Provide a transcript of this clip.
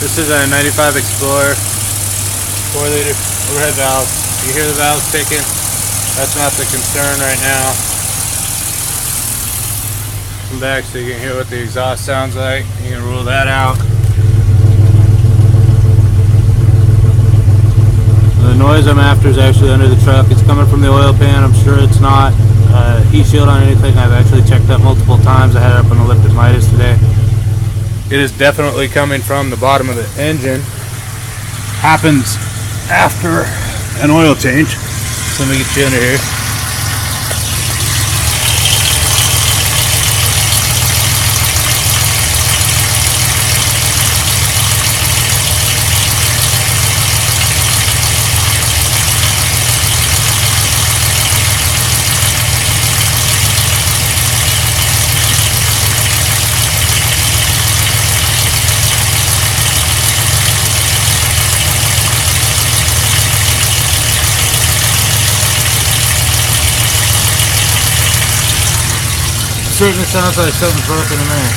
This is a 95 Explorer 4-liter overhead valve. You hear the valves ticking? That's not the concern right now. Come back so you can hear what the exhaust sounds like. You can rule that out. The noise I'm after is actually under the truck. It's coming from the oil pan. I'm sure it's not heat shield on anything. I've actually checked that multiple times. I had it up on the lifted Midas today. It is definitely coming from the bottom of the engine. Happens after an oil change. So let me get you under here. Certainly sounds like something's broken in there.